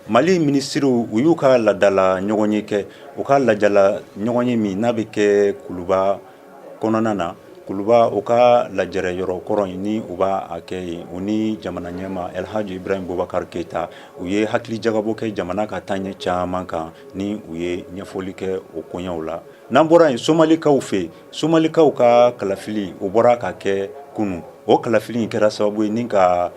Mali ministres u y'u ka ladala ɲɔgɔn ye kɛ u ka lajala ɲɔgɔn ye min n'a bɛ kɛ Kuluba kɔnɔna na Kuluba u ka lajɛrɛ yɔrɔ kɔrɔ in ni u b'a kɛ yen u ni jamana ɲɛmaa Elhaji Ibrahim Boubacar Keita u ye hakili jagabɔ kɛ jamana ka taaɲɛ caman kan ni u ye ɲɛfɔli kɛ o koɲɛw la n'an bɔra yen Somalikaw fɛ Somalikaw ka kalafili o bɔra ka kɛ kunu o kalafili in kɛra sababu ye ni ka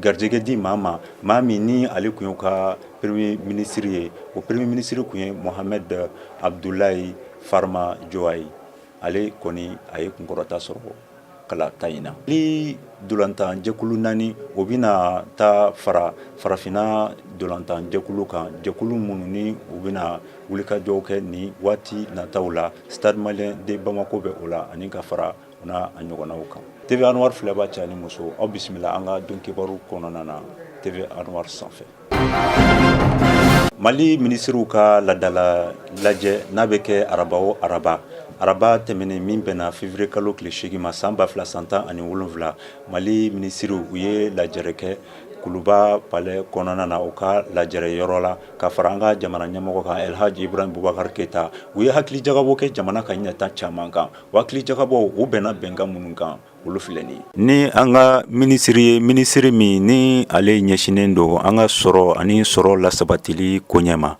garijɛgɛ di maa min ni ale tun y'u ka premier ministre ye o premier ministre tun ye Mohamed Abdullahi Farma Joayi ale kɔni a ye kunkɔrɔta sɔrɔ kalata in na ni dolantan jɛkulu 4 o bɛna taa farafinna dolantan jɛkulu kan jɛkulu minnu ni u bɛna wulikajɔw kɛ ni waati nataw la Stade Malien de Bamako bɛ o la ani ka fara o n'a ɲɔgɔnnaw kan TV Anwar filɛbaa cɛ ani muso aw bisimila an ka don kibaru kɔnɔna na TV Anwar sanfɛ. Mali ministres ka ladala lajɛ n'a bɛ kɛ araba o araba tɛmɛnen min bɛnna février kalo tile 8 ma san 2017 Mali ministres u ye lajɛrɛ kɛ Kuluba palais kɔnɔna na u ka lajɛrɛ yɔrɔ la ka fara an ka jamana ɲɛmɔgɔ kan Elhaji Ibrahim Boubacar Keita u ye hakili jagabɔ kɛ jamana ka ɲɛta caman kan o hakili jagabɔ u bɛnna bɛnkan minnu kan olu filɛ nin ye ni an ka ministre min ni ale ɲɛsinen don an ka sɔrɔ ani sɔrɔ lasabatili koɲɛ ma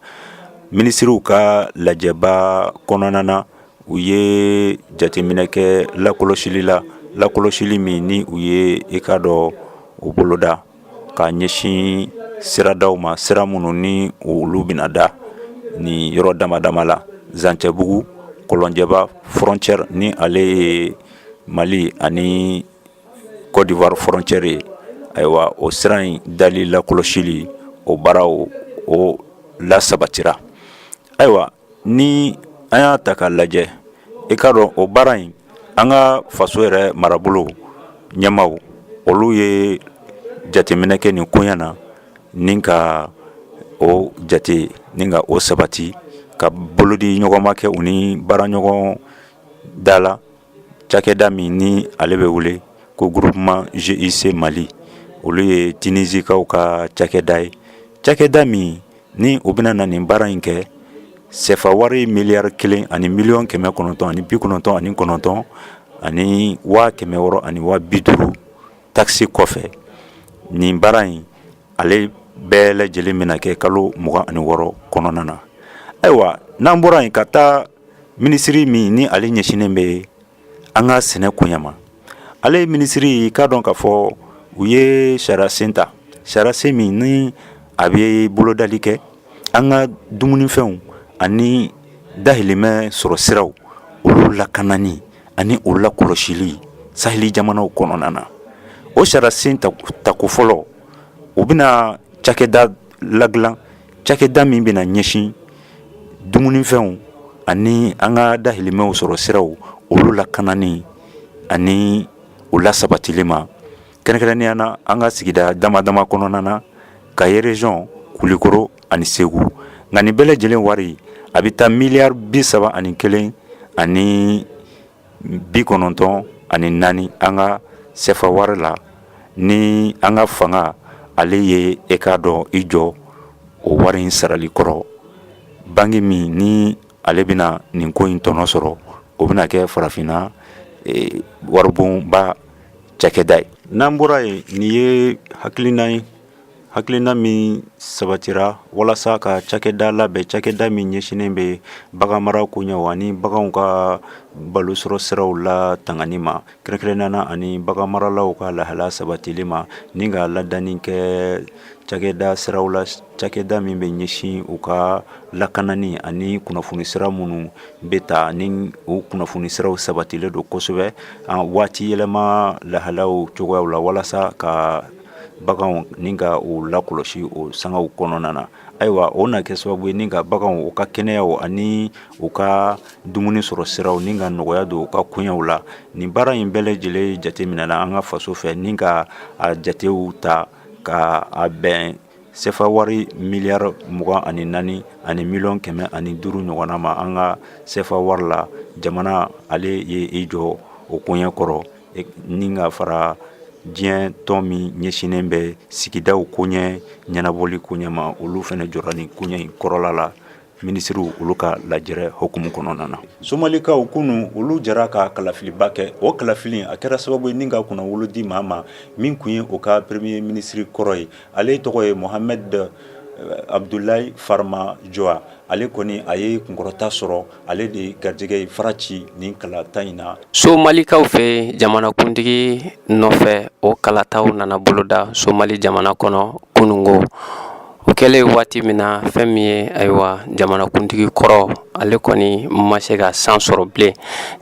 ministres ka lajɛba kɔnɔna na u ye jateminɛ kɛ lakɔlɔsili min ni u ye i ka dɔn u boloda ka ɲɛsin siradaw ma sira minnu ni olu bɛna da ni yɔrɔ dama la Zancɛbugu Kɔlɔnjɛba frontière ni ale ye Mali ani Côte d'Ivoire frontière ye ayiwa o sira in dali lakɔlɔsili o baaraw o lasabatira ayiwa ni an y'a ta k'a lajɛ i ka dɔn o baara in an ka faso yɛrɛ marabolo ɲɛmaw olu ye jateminɛ kɛ nin koɲɛ na ni ka o jate ni ka o sabati ka bolodi ɲɔgɔnma kɛ u ni baaraɲɔgɔn dala cakɛda min ni ale bɛ wele ko groupement GIC Mali olu ye Tinisikaw ka cakɛda ye cakɛda min ni u bɛna na nin baara in kɛ CFA wari miliyari 1 ani miliyɔn 999 ani 600 ani 50 taxe kɔfɛ nin baara in ale bɛɛ lajɛlen bɛna kɛ kalo 26 kɔnɔna na ayiwa n'an bɔra yen ka taa ministre min ni ale ɲɛsinen bɛ an ka sɛnɛ koɲɛ ma ale ministre ka dɔn k'a fɔ u ye sariyasen ta sariyasen min ni a bɛ bolodali kɛ an ka dumunifɛnw ani dahirimɛ sɔrɔ siraw olu lakanani ani o lakɔlɔsili saheli jamanaw kɔnɔna na o sariyasen tako fɔlɔ u bɛna cakɛda ladilan cakɛda min bɛna ɲɛsin dumunifɛnw ani an ka dahirimɛw sɔrɔ siraw olu lakanani ani o lasabatili ma kɛrɛnkɛrɛnnenya na an ka sigida dama kɔnɔna na Kaye région Kulikoro ani Segu nka nin bɛɛ lajɛlen wari a bɛ taa miliyari 31 ani 94 an ka CFA wari la ni an ka fanga ale ye e k'a dɔn i jɔ o wari in sarali kɔrɔ banque min ni ale bɛna nin ko in tɔnɔ sɔrɔ o bɛna kɛ farafinna waribonba cakɛda ye n'an bɔra yen nin ye hakilina min sabatira walasa ka cakɛda labɛn cakɛda min ɲɛsinen bɛ bagan mara koɲɛw ani baganw ka balo sɔrɔ siraw la tangani ma kɛrɛnkɛrɛnnenya ani bagan maralaw ka lahala sabatili ma ni ka ladani kɛ cakɛda siraw la cakɛda min bɛ ɲɛsin u ka lakanani ani kunnafoni sira minnu bɛ ta ni o kunnafoni siraw sabatilen don kosɛbɛ waati yɛlɛma lahalaw cogoyaw la walasa ka baganw ni ka o lakɔlɔsi o sangaw kɔnɔna na ayiwa o na kɛ sababu ye ni ka baganw o ka kɛnɛyaw ani u ka dumuni sɔrɔ siraw ni ka nɔgɔya don u ka koɲɛw la nin baara in bɛɛ lajɛlen jateminɛna an ka faso fɛ ni ka a jatew ta ka a bɛn CFA wari miliyari 24 ani miliyɔn 105 ɲɔgɔnna ma an ka CFA wari la jamana ale ye i jɔ o koɲɛ kɔrɔ ni ka fara diɲɛ tɔn min ɲɛsinen bɛ sigidaw koɲɛ ɲɛnabɔli koɲɛ ma olu fɛnɛ jɔra ni koɲɛ in kɔrɔla la minisiriw olu ka lajɛrɛ hukumu kɔnɔna na. Somalikaw kunu olu jara ka kalafiliba kɛ. O kalafili a kɛra sababu ye ni ka kunna wolo di maa ma min kun ye o ka premier ministre kɔrɔ ye. Ale tɔgɔ ye Mohamed Abdoulaye Farmajo. Ale kɔni a ye kunkɔrɔta sɔrɔ, ale de garijɛgɛ fara ci nin kalata in na. Somalikaw fɛ jamanakuntigi nɔfɛ o kalataw nana boloda Somali jamana kɔnɔ kunungo. O kɛlen waati min na fɛn min ye ayiwa jamanakuntigi kɔrɔ ale kɔni ma se ka san sɔrɔ bilen.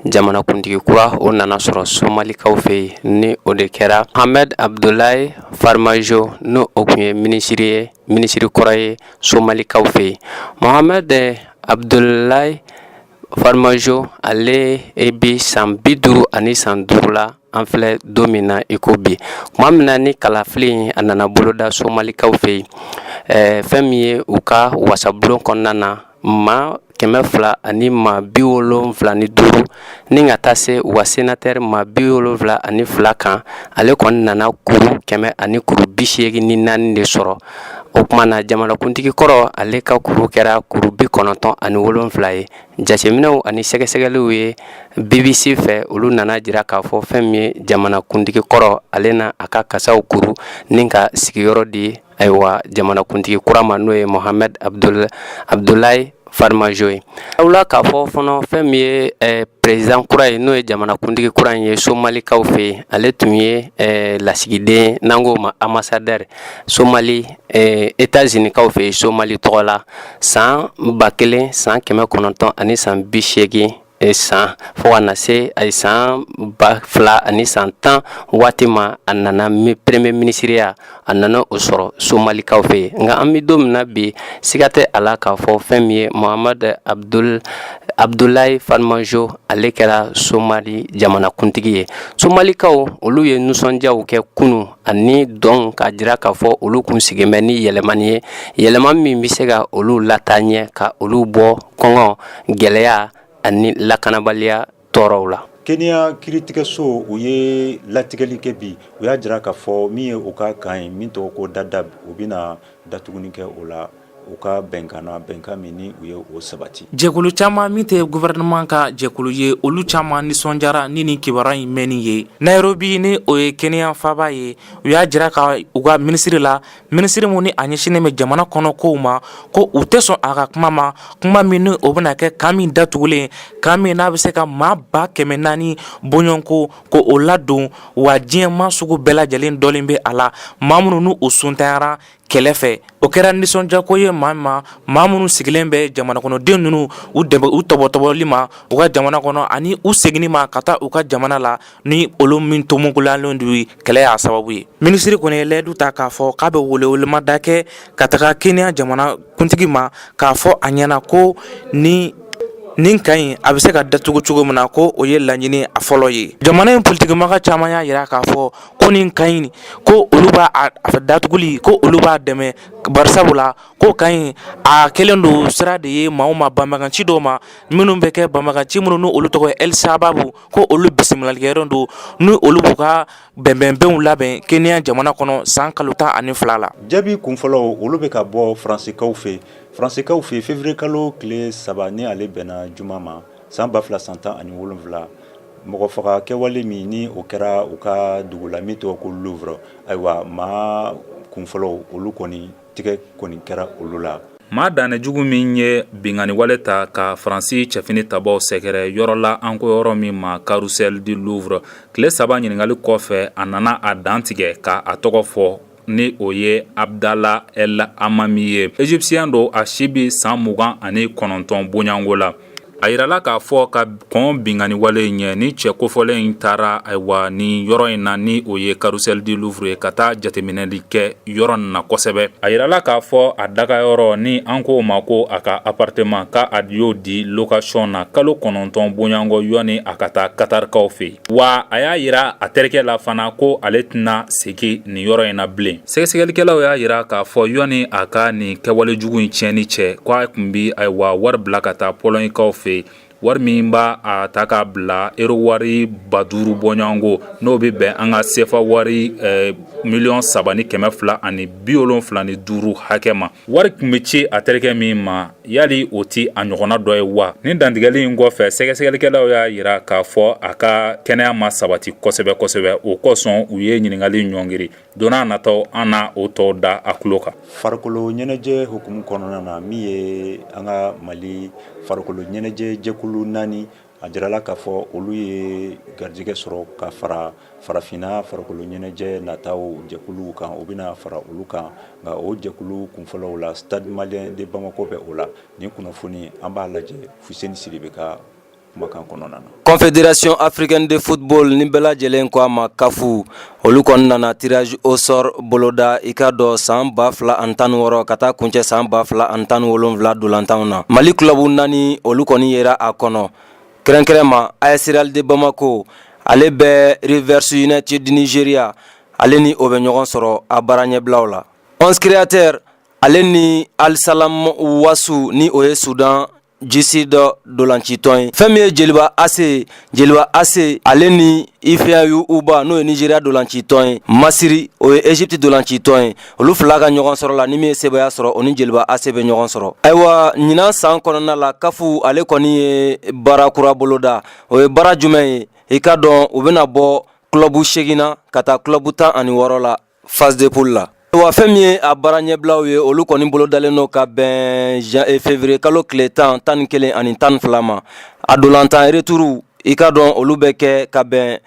Jamanakuntigi kura o nana sɔrɔ Somalikaw fɛ ni o de kɛra Mohamed Abdoulaye Farmajo no o kun ye minisiri kɔrɔ ye Somalikaw fɛ. Mohamed Abdoulaye Farmajo ale bi san 50 ani san 5 la an filɛ don min na i ko bi. Kuma min na ni kalafili a nana boloda Somalikaw fɛ fɛn min ye u ka wasabulon kɔnɔna na ma 200 ani ma 75 ni ka taa se wa sénateur ma 72 kan ale kɔni nana kuru 184 de sɔrɔ. O kuma na jamanakuntigi kɔrɔ ale ka kuru kɛra kuru 97 ye. Jateminɛw ani sɛgɛsɛgɛliw ye BBC fɛ olu nana jira k'a fɔ fɛn min ye jamanakuntigi kɔrɔ ale na a ka kasaw kuru ni ka sigiyɔrɔ di ayiwa jamanakuntigi kura ma n'o ye Mohamed Abdoulaye Farmajo ye. Awla k'a fɔ fana fɛn min ye président kura ye n'o ye jamanakuntigi kura ye Somalikaw fɛ ale tun ye lasigiden n'an ko ma ambassadeur Somali États-Unis kaw fɛ Somali tɔgɔ la san 1000 san 900 ani san 80 san fo ka na se a san 2000 ani san 10 waati ma a nana premier ministre a nana o sɔrɔ Somalikaw fɛ. Nka an bɛ don min na bi siga tɛ a la k'a fɔ fɛn min ye Mohamed Abdoulaye Farmajo ale kɛra Somali jamanakuntigi ye. Somalikaw olu ye nisɔndiyaw kɛ kunu ani dɔn ka jira k'a fɔ olu kun sigilen bɛ ni yɛlɛmani ye yɛlɛma min bɛ se ka olu lataa ɲɛ ka olu bɔ kɔngɔ gɛlɛya ani lakanabaliya tɔɔrɔw la. Kenya kiiritigɛso u ye latigɛli kɛ bi u y'a jira k'a fɔ min ye u ka kan ye min tɔgɔ ko Dadaab u bɛna datuguni kɛ o la u ka bɛnkan min ni u ye o sabati. Jɛkulu caman min tɛ gouvernement ka jɛkulu ye olu caman nisɔndiyara ni nin kibaruya in mɛnni ye. Nairobi ni o ye Kenya faaba ye u y'a jira ka u ka ministre la ministre mun ni a ɲɛsinnen bɛ jamana kɔnɔ kow ma ko u tɛ sɔn a ka kuma ma kuma min ni o bɛna kɛ kan min datugulen kan min n'a bɛ se ka maa 400,000 bɔɲɔnko ko o ladon wa diɲɛma sugu bɛɛ lajɛlen dɔlen bɛ a la maa minnu n'u suntanyara kɛlɛ fɛ. O kɛra nisɔndiyako ye maa minnu sigilen bɛ jamana kɔnɔden ninnu u tɔbɔtɔbɔli ma u ka jamana kɔnɔ ani u seginni ma ka taa u ka jamana la ni olu min tomugulalen don kɛlɛ y'a sababu ye. Minisiri kɔni ye lɛdu ta k'a fɔ k'a bɛ welewelemada kɛ ka taga Kenya jamanakuntigi ma k'a fɔ a ɲɛna ko nin ka ɲi a bɛ se ka datugu cogo min na ko o ye laɲini a fɔlɔ ye. Jamana in politikimaga caman y'a jira k'a fɔ ko nin ka ɲi ko olu b'a datuguli ko olu b'a dɛmɛ barisabula ko ka ɲi a kelen don sira de ye maaw ma banbaganci dɔw ma minnu bɛ kɛ banbaganci minnu ni olu tɔgɔ ye El Sababu ko olu bisimilalikɛyɔrɔ don ni olu b'u ka bɛnbɛnbɛnw labɛn Kenya jamana kɔnɔ san kalo 12 la. Jaabi kunfɔlɔ olu bɛ ka bɔ Faransikaw fɛ. Faransikaw fɛ février kalo tile 3 ni ale bɛnna juma ma san 2017 mɔgɔ faga kɛwale min ni o kɛra u ka dugu la min tɔgɔ ko Louvre ayiwa maa kunfɔlɔ olu kɔni tigɛ kɔni kɛra olu la. Maa danne jugu min ye bingani wale ta ka Faransi cɛfini tabaw sɛgɛrɛ yɔrɔ la an ko yɔrɔ min ma Carrousel du Louvre tile 3 ɲininkali kɔfɛ a nana a dan tigɛ ka a tɔgɔ fɔ ni o ye Abdallah El Amami ye. Égyptien do a si bi san 29 bonyango la. A yirala k'a fɔ ka kɔn bingani wale ɲɛ ni cɛ kofɔlen in taara ayiwa ni yɔrɔ in na ni o ye Carrousel du Louvre ka taa jateminɛli kɛ yɔrɔ in na kosɛbɛ. A yirala k'a fɔ a daga yɔrɔ ni an ko ma ko a ka appartement ka a y'o di location na kalo 9 bonyango yɔni a ka taa Katarikaw fɛ. Wa a y'a yira a terikɛ la fana ko ale tɛna segin nin yɔrɔ in na bilen. Sɛgɛsɛgɛlikɛlaw y'a yira k'a fɔ yɔni a ka nin kɛwale jugu in tiɲɛni cɛ k'a kun bi ayiwa wari bila ka taa Pɔlɔɲikaw fɛ wari min b'a a ta k'a bila euro wari 5000 bɔɲɔgɔnko n'o bɛ bɛn an ka CFA wari $1,275,000 hakɛ ma. Wari tun bɛ ci a terikɛ min ma yali o ti a ɲɔgɔnna dɔ ye wa? Ni dantigɛli in kɔfɛ sɛgɛsɛgɛlikɛlaw y'a yira k'a fɔ a ka kɛnɛya ma sabati kosɛbɛ kosɛbɛ. O kosɔn u ye ɲininkali ɲɔngiri. Donna nataw an na o tɔw da a tulo kan. Farikolo ɲɛnajɛ hukumu kɔnɔna na min ye an ka Mali farikolo ɲɛnajɛ jɛkulu 4 a jirala k'a fɔ olu ye garijɛgɛ sɔrɔ ka fara farafina farikolo ɲɛnajɛ nataw jɛkuluw kan o bɛna fara olu kan nka o jɛkulu kunfɔlɔw la Stade Malien de Bamako bɛ o la ni kunnafoni an b'a lajɛ Fuseni Sidibe ka kumakan kɔnɔna na. Confédération africaine de football ni bɛɛ lajɛlen ko a ma CAF olu kɔni nana tirage au sort boloda i ka dɔ san 2016 ka taa kuncɛ san 2017 dolantanw na. Mali club 4 olu kɔni yera a kɔnɔ. Kɛrɛnkɛrɛnma AS Real de Bamako ale bɛ Rivers United du Nigeria ale ni o bɛ ɲɔgɔn sɔrɔ a baara ɲɛbilaw la. 11 créateurs ale ni Al Salam Wasu ni o ye Sudan Jisida dolancitɔn fɛn min ye Jeliba Ase ale ni Ifeayu Uba n'o ye Nigeria dolancitɔn Masiri o ye Egypte dolancitɔn olu fila ka ɲɔgɔn sɔrɔ la ni min ye sebaya sɔrɔ o ni Jeliba Ase bɛ ɲɔgɔn sɔrɔ. Ayiwa ɲinan san kɔnɔna la CAF ale kɔni ye baara kura boloda o ye baara jumɛn ye i ka dɔn u bɛna bɔ club 8 na ka taa club 16 la phase de poule la. Wa fɛn min ye a baara ɲɛbilaw ye olu kɔni bolo dalen no ka bɛn février kalo tile 11 ani 12 ma a dolantan retour i ka dɔn olu bɛ kɛ ka bɛn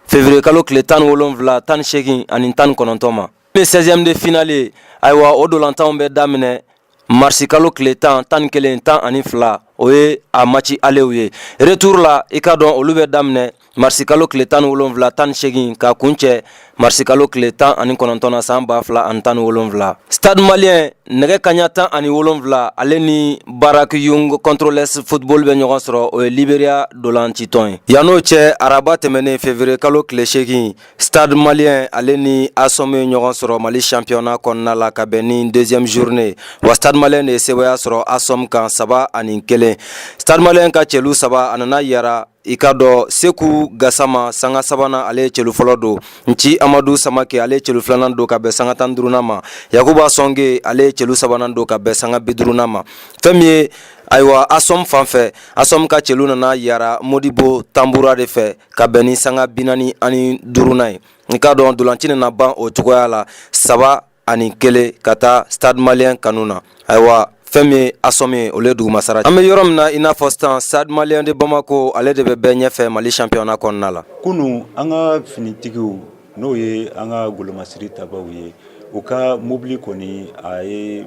février kalo tile 17 18 ani 19 ma. 16e de finale ayiwa o dolantanw bɛ daminɛ mars kalo tile 10 11 10 ani 2 o ye a match alew ye. Retour la i ka dɔn olu bɛ daminɛ mars kalo tile 17 18 ka kuncɛ mars kalo tile 19 na san 2017. Stade Malien nɛgɛ kaɲa 17 ale ni Barak Young Controllers Football bɛ ɲɔgɔn sɔrɔ o ye Liberia dolancitɔn ye. Yan'o cɛ araba tɛmɛnen février kalo tile 8 Stade Malien ale ni Asom ye ɲɔgɔn sɔrɔ Mali championnat kɔnɔna la ka bɛn ni 2e journée wa Stade Malien de ye sebaya sɔrɔ Asom kan 3 ani 1. Stade Malien ka cɛlu 3 a nana yara i ka dɔ Seku Gasama sanga 3nan ale ye cɛlu fɔlɔ don. Nci Amadu Samake ale ye cɛlu 2nan don ka bɛn sanga 15nan ma. Yakuba Songe ale ye cɛlu 3nan don ka bɛn sanga 50nan ma. Fɛn min ye ayiwa Asom fanfɛ Asom ka cɛlu nana yara Modibo Tambura de fɛ ka bɛn ni sanga 45nan ye. I ka dɔn dolanci nana ban o cogoya la 3 ani 1 ka taa Stade Malien kanu na. Ayiwa fɛn min Asom ye olu ye dugumasara. An bɛ yɔrɔ min na i n'a fɔ sisan Stade Malien de Bamako ale de bɛ bɛɛ ɲɛfɛ Mali championnat kɔnɔna la. Kunu an ka finitigiw n'o ye an ka golomasiri tabaw ye u ka mobili kɔni a ye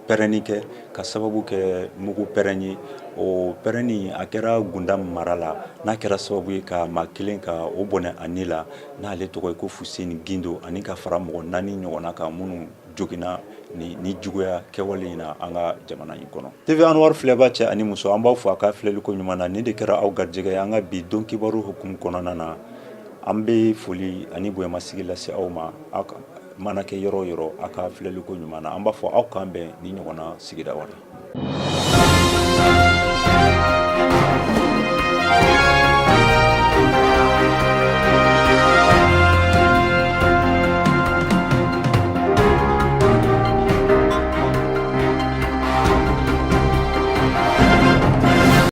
pɛrɛnni kɛ ka sababu kɛ mugu pɛrɛn ye o pɛrɛnni a kɛra Gunda mara la n'a kɛra sababu ye ka maa kelen ka o bɔnɛ a ni la n'ale tɔgɔ ye ko Fuseni Gindo ani ka fara mɔgɔ 4 ɲɔgɔnna kan minnu jogina ni juguya kɛwale in na an ka jamana in kɔnɔ. TV Anwar filɛba cɛ ani muso an b'aw fɔ a ka filɛliko ɲuman na nin de kɛra aw garijɛgɛ ye an ka bi don kibaru hukumu kɔnɔna na an bɛ foli ani bonyamasigi lase aw ma mana kɛ yɔrɔ o yɔrɔ a ka filɛliko ɲuman na an b'a fɔ aw k'an bɛn ni ɲɔgɔnna sigida wɛrɛ.